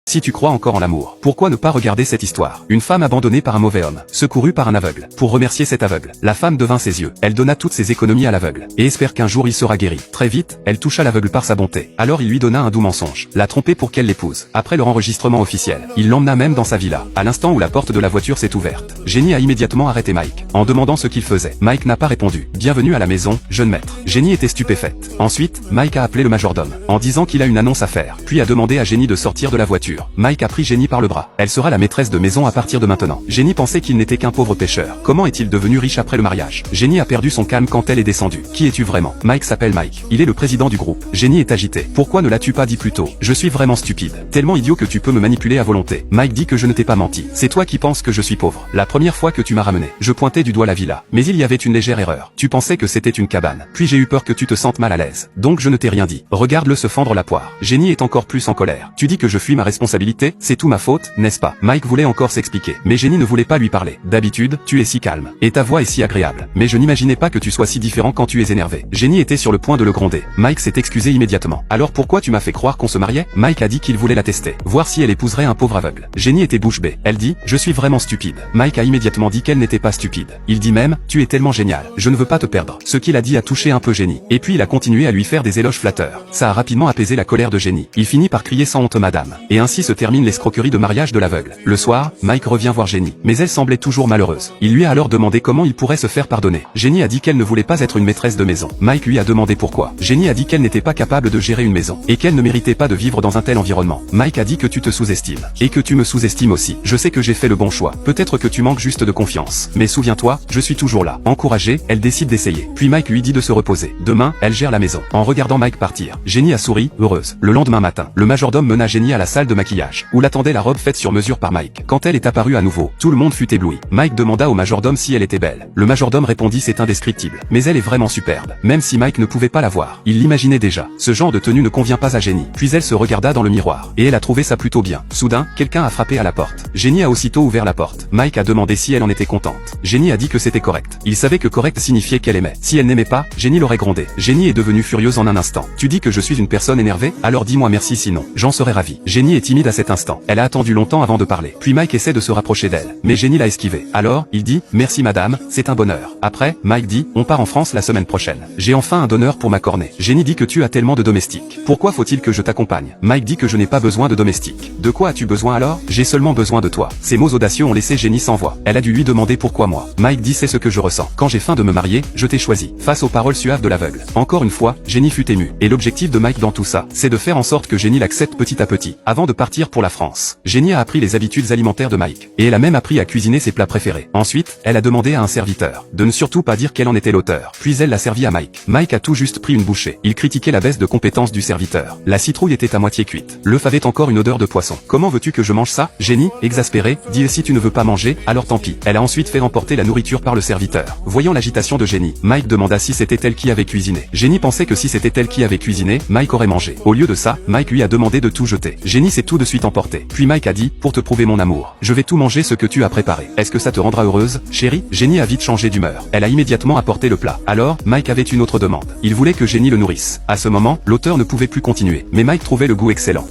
Si tu crois encore en l'amour, pourquoi ne pas regarder cette histoire? Une femme abandonnée par un mauvais homme, secourue par un aveugle. Pour remercier cet aveugle, la femme devint ses yeux. Elle donna toutes ses économies à l'aveugle, et espère qu'un jour il sera guéri. Très vite, elle toucha l'aveugle par sa bonté. Alors il lui donna un doux mensonge, la tromper pour qu'elle l'épouse. Après leur enregistrement officiel, il l'emmena même dans sa villa. À l'instant où la porte de la voiture s'est ouverte, Jenny a immédiatement arrêté Mike, en demandant ce qu'il faisait. Mike n'a pas répondu. Bienvenue à la maison, jeune maître. Jenny était stupéfaite. Ensuite, Mike a appelé le majordome, en disant qu'il a une annonce à faire, puis a demandé à Jenny de sortir de la voiture. Mike a pris Jenny par le bras. Elle sera la maîtresse de maison à partir de maintenant. Jenny pensait qu'il n'était qu'un pauvre pêcheur. Comment est-il devenu riche après le mariage? Jenny a perdu son calme quand elle est descendue. Qui es-tu vraiment? Mike s'appelle Mike. Il est le président du groupe. Jenny est agitée. Pourquoi ne l'as-tu pas dit plus tôt? Je suis vraiment stupide. Tellement idiot que tu peux me manipuler à volonté. Mike dit que je ne t'ai pas menti. C'est toi qui penses que je suis pauvre. La première fois que tu m'as ramené, je pointais du doigt la villa. Mais il y avait une légère erreur. Tu pensais que c'était une cabane. Puis j'ai eu peur que tu te sentes mal à l'aise. Donc je ne t'ai rien dit. Regarde-le se fendre la poire. Jenny est encore plus en colère. Tu dis que je fuis ma responsabilité? C'est tout ma faute, n'est-ce pas? Mike voulait encore s'expliquer, mais Jenny ne voulait pas lui parler. D'habitude, tu es si calme, et ta voix est si agréable. Mais je n'imaginais pas que tu sois si différent quand tu es énervé. Jenny était sur le point de le gronder. Mike s'est excusé immédiatement. Alors pourquoi tu m'as fait croire qu'on se mariait? Mike a dit qu'il voulait la tester, voir si elle épouserait un pauvre aveugle. Jenny était bouche bée. Elle dit, je suis vraiment stupide. Mike a immédiatement dit qu'elle n'était pas stupide. Il dit même, tu es tellement génial. Je ne veux pas te perdre. Ce qu'il a dit a touché un peu Jenny. Et puis il a continué à lui faire des éloges flatteurs. Ça a rapidement apaisé la colère de Jenny. Il finit par crier sans honte madame. Et ainsi se termine l'escroquerie de mariage de l'aveugle. Le soir, Mike revient voir Jenny, mais elle semblait toujours malheureuse. Il lui a alors demandé comment il pourrait se faire pardonner. Jenny a dit qu'elle ne voulait pas être une maîtresse de maison. Mike lui a demandé pourquoi. Jenny a dit qu'elle n'était pas capable de gérer une maison, et qu'elle ne méritait pas de vivre dans un tel environnement. Mike a dit que tu te sous-estimes, et que tu me sous-estimes aussi. Je sais que j'ai fait le bon choix. Peut-être que tu manques juste de confiance. Mais souviens-toi, je suis toujours là. Encouragée, elle décide d'essayer. Puis Mike lui dit de se reposer. Demain, elle gère la maison. En regardant Mike partir, Jenny a souri, heureuse. Le lendemain matin, le majordome mena Jenny à la salle de maquillage, où l'attendait la robe faite sur mesure par Mike. Quand elle est apparue à nouveau, tout le monde fut ébloui. Mike demanda au majordome si elle était belle. Le majordome répondit c'est indescriptible, mais elle est vraiment superbe. Même si Mike ne pouvait pas la voir, il l'imaginait déjà. Ce genre de tenue ne convient pas à Jenny. Puis elle se regarda dans le miroir, et elle a trouvé ça plutôt bien. Soudain, quelqu'un a frappé à la porte. Jenny a aussitôt ouvert la porte. Mike a demandé si elle en était contente. Jenny a dit que c'était correct. Il savait que correct signifiait qu'elle aimait. Si elle n'aimait pas, Jenny l'aurait grondé. Jenny est devenue furieuse en un instant. Tu dis que je suis une personne énervée? Alors dis-moi merci sinon, j'en serais ravi. Jenny est timide à cet instant. Elle a attendu longtemps avant de parler. Puis Mike essaie de se rapprocher d'elle, mais Jenny l'a esquivé. Alors, il dit, merci madame, c'est un bonheur. Après, Mike dit, on part en France la semaine prochaine. J'ai enfin un donneur pour ma cornée. Jenny dit que tu as tellement de domestiques. Pourquoi faut-il que je t'accompagne? Mike dit que je n'ai pas besoin de domestiques. De quoi as-tu besoin alors? J'ai seulement besoin de toi. Ces mots audacieux ont laissé Jenny sans voix. Elle a dû lui demander pourquoi moi. Mike dit c'est ce que je ressens. Quand j'ai faim de me marier, je t'ai choisi. Face aux paroles suaves de l'aveugle. Encore une fois, Jenny fut émue. Et l'objectif de Mike dans tout ça, c'est de faire en sorte que Jenny l'accepte petit à petit, avant de partir pour la France. Jenny a appris les habitudes alimentaires de Mike. Et elle a même appris à cuisiner ses plats préférés. Ensuite, elle a demandé à un serviteur de ne surtout pas dire qu'elle en était l'auteur. Puis elle l'a servi à Mike. Mike a tout juste pris une bouchée. Il critiquait la baisse de compétence du serviteur. La citrouille était à moitié cuite. L'œuf avait encore une odeur de poisson. Comment veux-tu que je mange ça? Jenny, exaspérée, dit si tu ne veux pas manger, alors tant pis. Elle a ensuite fait emporter la nourriture par le serviteur. Voyant l'agitation de Jenny, Mike demanda si c'était elle qui avait cuisiné. Jenny pensait que si c'était elle qui avait cuisiné, Mike aurait mangé. Au lieu de ça, Mike lui a demandé de tout jeter. Jenny s'est tout de suite emportée. Puis Mike a dit, pour te prouver mon amour, je vais tout manger ce que tu as préparé. Est-ce que ça te rendra heureuse, chérie? Jenny a vite changé d'humeur. Elle a immédiatement apporté le plat. Alors, Mike avait une autre demande. Il voulait que Jenny le nourrisse. À ce moment, l'auteur ne pouvait plus continuer. Mais Mike trouvait le goût excellent.